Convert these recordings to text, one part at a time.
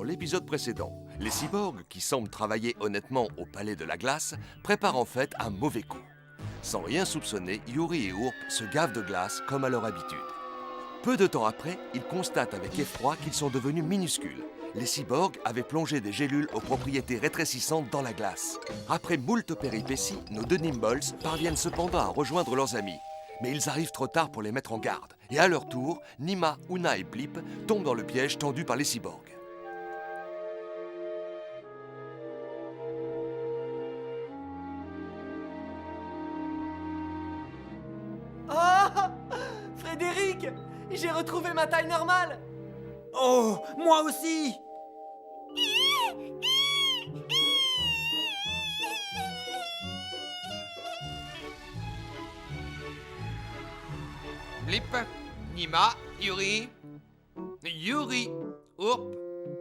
dans l'épisode précédent, les cyborgs, qui semblent travailler honnêtement au Palais de la Glace, préparent en fait un mauvais coup. Sans rien soupçonner, Yuri et Ourp se gavent de glace comme à leur habitude. Peu de temps après, ils constatent avec effroi qu'ils sont devenus minuscules. Les cyborgs avaient plongé des gélules aux propriétés rétrécissantes dans la glace. Après moult péripéties, nos deux Nimbles parviennent cependant à rejoindre leurs amis. Mais ils arrivent trop tard pour les mettre en garde. Et à leur tour, Nima, Una et Blip tombent dans le piège tendu par les cyborgs. Oh, Frédéric, j'ai retrouvé ma taille normale. Oh, moi aussi! Blip, Nima, Yuri, Ourp,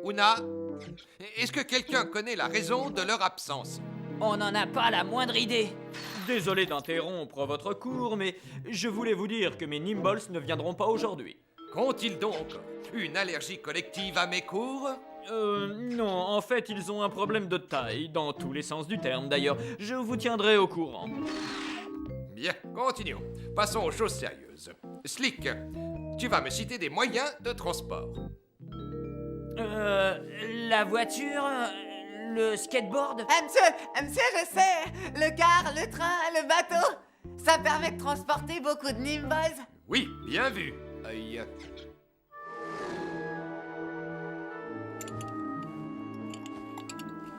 Una. Est-ce que quelqu'un connaît la raison de leur absence? On n'en a pas la moindre idée. Désolé d'interrompre votre cours, mais je voulais vous dire que mes Nimbles ne viendront pas aujourd'hui. Qu'ont-ils donc? Une allergie collective à mes cours? Non, en fait, ils ont un problème de taille, dans tous les sens du terme d'ailleurs. Je vous tiendrai au courant. Bien, continuons. Passons aux choses sérieuses. Slick, tu vas me citer des moyens de transport. La voiture, le skateboard. Monsieur, je sais. Le car, le train, le bateau. Ça permet de transporter beaucoup de Nimbles. Oui, bien vu. Aïe.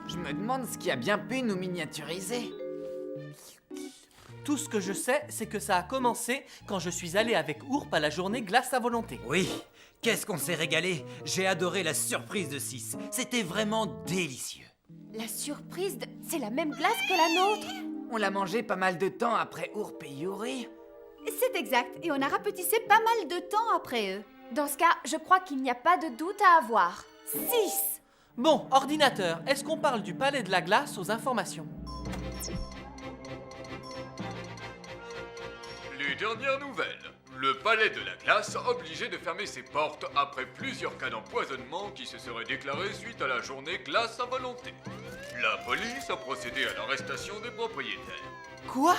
Je me demande ce qui a bien pu nous miniaturiser. Tout ce que je sais, c'est que ça a commencé quand je suis allé avec Ourp à la journée glace à volonté. Oui, qu'est-ce qu'on s'est régalé. J'ai adoré la surprise de 6. C'était vraiment délicieux. La surprise, c'est la même glace que la nôtre. On l'a mangé pas mal de temps après Ourp et Yuri. C'est exact, et on a rapetissé pas mal de temps après eux. Dans ce cas, je crois qu'il n'y a pas de doute à avoir. 6. Bon, ordinateur, est-ce qu'on parle du palais de la glace aux informations? Les dernières nouvelles. Le palais de la glace obligé de fermer ses portes après plusieurs cas d'empoisonnement qui se seraient déclarés suite à la journée glace à volonté. La police a procédé à l'arrestation des propriétaires. Quoi?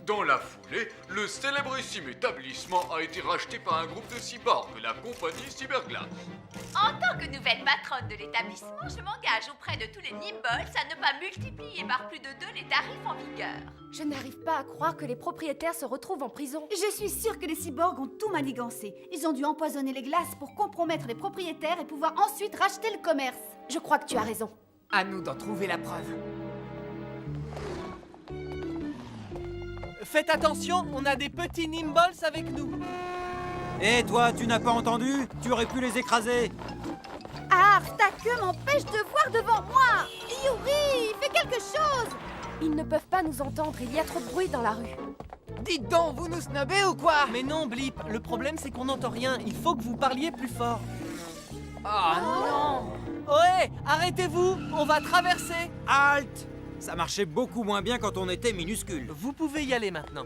Dans la foulée, le célébrissime établissement a été racheté par un groupe de cyborgs, la compagnie Cyberglass. En tant que nouvelle patronne de l'établissement, je m'engage auprès de tous les Nimbles à ne pas multiplier par plus de 2 les tarifs en vigueur. Je n'arrive pas à croire que les propriétaires se retrouvent en prison. Je suis sûre que les cyborgs ont tout manigancé. Ils ont dû empoisonner les glaces pour compromettre les propriétaires et pouvoir ensuite racheter le commerce. Je crois que tu as raison. À nous d'en trouver la preuve. Faites attention, on a des petits Nimbles avec nous. Et toi, tu n'as pas entendu? Tu aurais pu les écraser. Ah, ta queue m'empêche de voir devant moi. Yuri, fais quelque chose. Ils ne peuvent pas nous entendre, il y a trop de bruit dans la rue. Dites donc, vous nous snobez ou quoi? Mais non, Blip, le problème c'est qu'on n'entend rien. Il faut que vous parliez plus fort. Oh non! Ouais, arrêtez-vous, on va traverser. Halt! Ça marchait beaucoup moins bien quand on était minuscule. Vous pouvez y aller maintenant.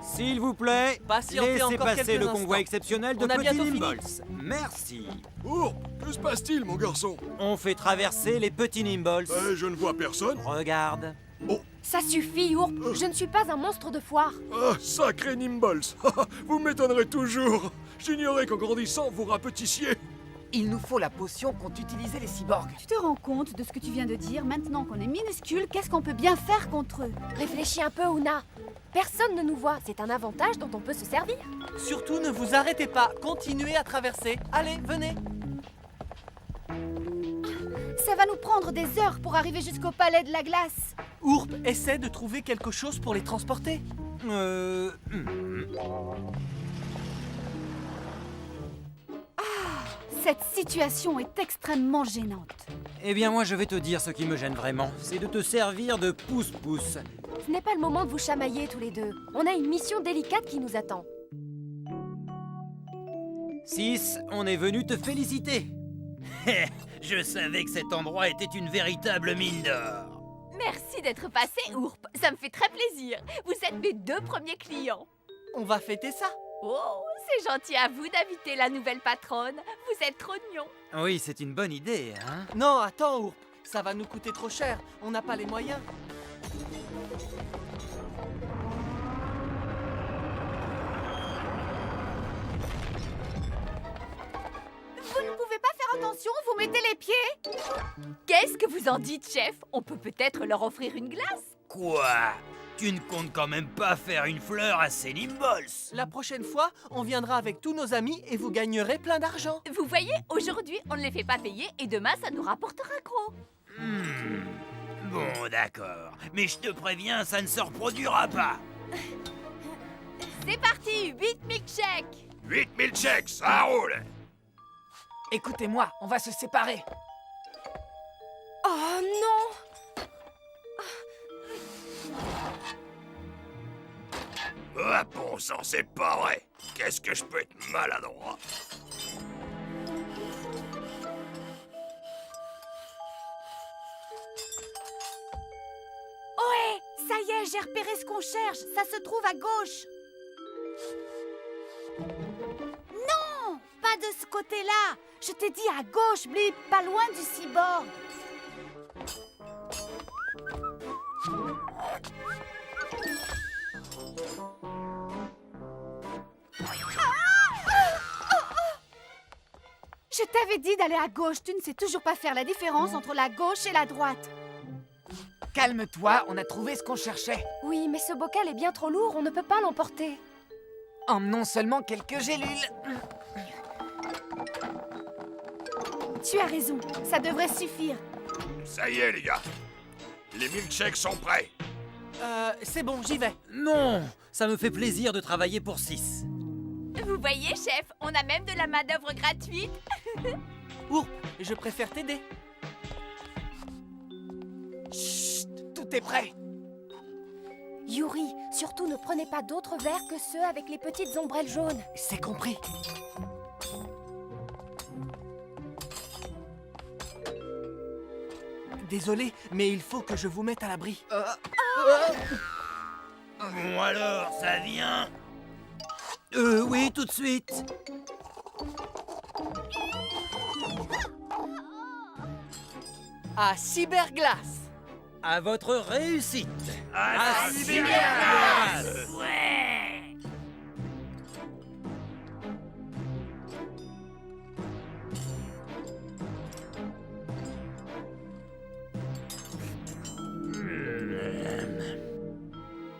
S'il vous plaît, Patientez laissez encore passer quelques le convoi instants. exceptionnel de On a petits bientôt Nimbles. Merci. Ourp, que se passe-t-il, mon garçon? On fait traverser les petits Nimbles. Je ne vois personne. Regarde. Ça suffit, Ourp. Je ne suis pas un monstre de foire. Ah, sacré Nimbles. Vous m'étonnerez toujours. J'ignorais qu'en grandissant, vous rapetissiez. Il nous faut la potion qu'ont utilisée les cyborgs. Tu te rends compte de ce que tu viens de dire? Maintenant qu'on est minuscule, qu'est-ce qu'on peut bien faire contre eux? Réfléchis un peu, Una. Personne ne nous voit. C'est un avantage dont on peut se servir. Surtout, ne vous arrêtez pas. Continuez à traverser. Allez, venez. Ça va nous prendre des heures pour arriver jusqu'au palais de la glace. Ourp, essaie de trouver quelque chose pour les transporter. Cette situation est extrêmement gênante. Eh bien, moi, je vais te dire ce qui me gêne vraiment. C'est de te servir de pouce-pouce. Ce n'est pas le moment de vous chamailler tous les deux. On a une mission délicate qui nous attend. 6, on est venu te féliciter. Je savais que cet endroit était une véritable mine d'or. Merci d'être passé, Ourp. Ça me fait très plaisir. Vous êtes mes 2 premiers clients. On va fêter ça. Oh, c'est gentil à vous d'inviter la nouvelle patronne. Vous êtes trop mignon. Oui, c'est une bonne idée, hein. Non, attends, Ourp. Ça va nous coûter trop cher. On n'a pas les moyens. Vous ne pouvez pas faire attention, vous mettez les pieds. Qu'est-ce que vous en dites, chef? On peut peut-être leur offrir une glace? Quoi? Tu ne comptes quand même pas faire une fleur à ces Nimbols? La prochaine fois, on viendra avec tous nos amis et vous gagnerez plein d'argent. Vous voyez, aujourd'hui, on ne les fait pas payer et demain, ça nous rapportera gros. Bon, d'accord. Mais je te préviens, ça ne se reproduira pas. C'est parti, 8 milkshakes. 8 milkshakes, ça roule. Écoutez-moi, on va se séparer. Oh non! Ah bon sang, c'est pas vrai. Qu'est-ce que je peux être maladroit? Ohé, ça y est, j'ai repéré ce qu'on cherche. Ça se trouve à gauche. Non, pas de ce côté-là. Je t'ai dit à gauche, Blip, pas loin du cyborg. Je t'avais dit d'aller à gauche. Tu ne sais toujours pas faire la différence entre la gauche et la droite. Calme-toi, on a trouvé ce qu'on cherchait. Oui, mais ce bocal est bien trop lourd, on ne peut pas l'emporter. Emmenons seulement quelques gélules. Tu as raison, ça devrait suffire. Ça y est, les gars. Les milkshakes sont prêts. C'est bon, j'y vais. Non, ça me fait plaisir de travailler pour 6. Vous voyez, chef, on a même de la main-d'œuvre gratuite. Ourp, je préfère t'aider. Chut, tout est prêt. Yuri, surtout ne prenez pas d'autres verres que ceux avec les petites ombrelles jaunes. C'est compris. Désolé, mais il faut que je vous mette à l'abri. Bon alors, ça vient? Oui, tout de suite. À Cyberglace. À votre réussite. À Cyberglace. Ouais.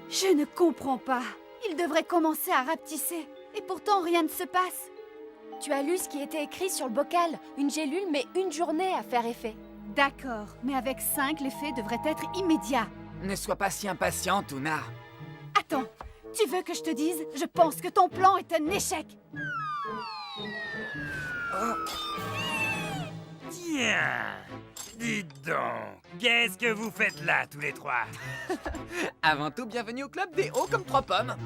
Je ne comprends pas. Il devrait commencer à rapetisser. Et pourtant, rien ne se passe. Tu as lu ce qui était écrit sur le bocal. Une gélule met une journée à faire effet. D'accord, mais avec 5, l'effet devrait être immédiat. Ne sois pas si impatiente, Una. Attends, tu veux que je te dise? Je pense que ton plan est un échec. Tiens, dites donc, qu'est-ce que vous faites là, tous les trois? Avant tout, bienvenue au club des hauts comme 3 pommes.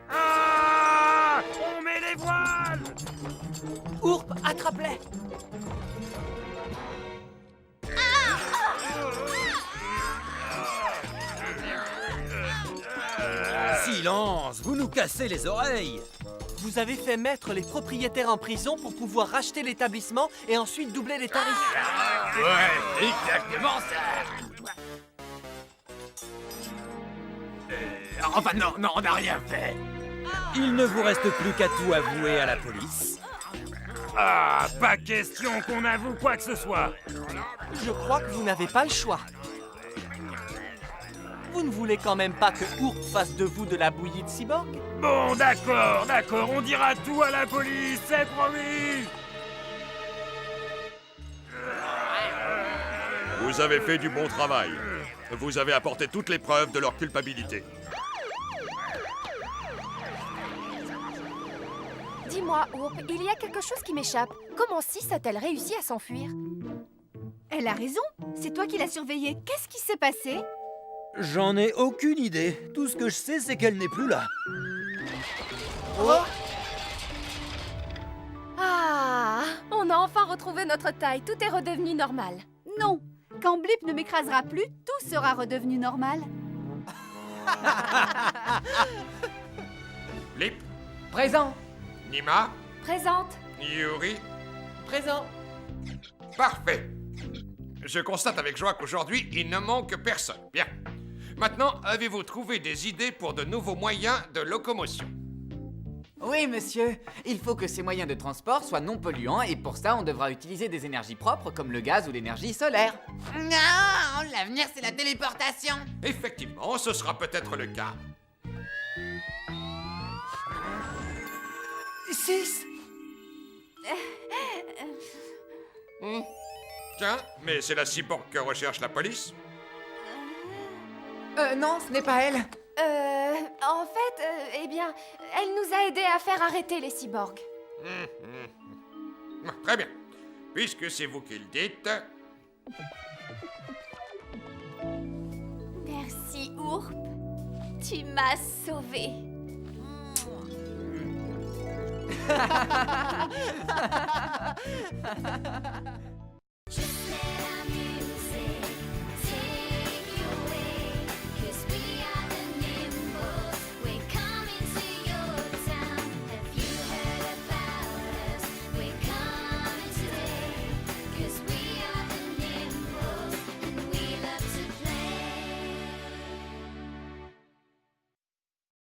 Ah! On met les voiles! Ourp, attrape-les. Silence, vous nous cassez les oreilles. Vous avez fait mettre les propriétaires en prison pour pouvoir racheter l'établissement et ensuite doubler les tarifs. Ouais, exactement ça. Enfin non, on n'a rien fait. Il ne vous reste plus qu'à tout avouer à la police. Ah, pas question qu'on avoue quoi que ce soit. Je crois que vous n'avez pas le choix. Vous ne voulez quand même pas que Ourp fasse de vous de la bouillie de cyborg? Bon, d'accord, on dira tout à la police, c'est promis. Vous avez fait du bon travail. Vous avez apporté toutes les preuves de leur culpabilité. Dis-moi, Ourp, il y a quelque chose qui m'échappe. Comment 6 a-t-elle réussi à s'enfuir? Elle a raison, c'est toi qui l'as surveillée. Qu'est-ce qui s'est passé? J'en ai aucune idée. Tout ce que je sais, c'est qu'elle n'est plus là. Ah, on a enfin retrouvé notre taille. Tout est redevenu normal. Non, quand Blip ne m'écrasera plus, tout sera redevenu normal. Lip, Présent. Nima, Présente. Yuri. Présent. Parfait. Je constate avec joie qu'aujourd'hui, il ne manque personne. Bien. Maintenant, avez-vous trouvé des idées pour de nouveaux moyens de locomotion? Oui, monsieur. Il faut que ces moyens de transport soient non polluants et pour ça, on devra utiliser des énergies propres comme le gaz ou l'énergie solaire. Non, l'avenir c'est la téléportation. Effectivement, ce sera peut-être le cas. 6. Tiens, mais c'est la cyborg que recherche la police? Non, ce n'est pas elle. En fait, eh bien, elle nous a aidés à faire arrêter les cyborgs. Très bien. Puisque c'est vous qui le dites... Merci, Ourp. Tu m'as sauvé.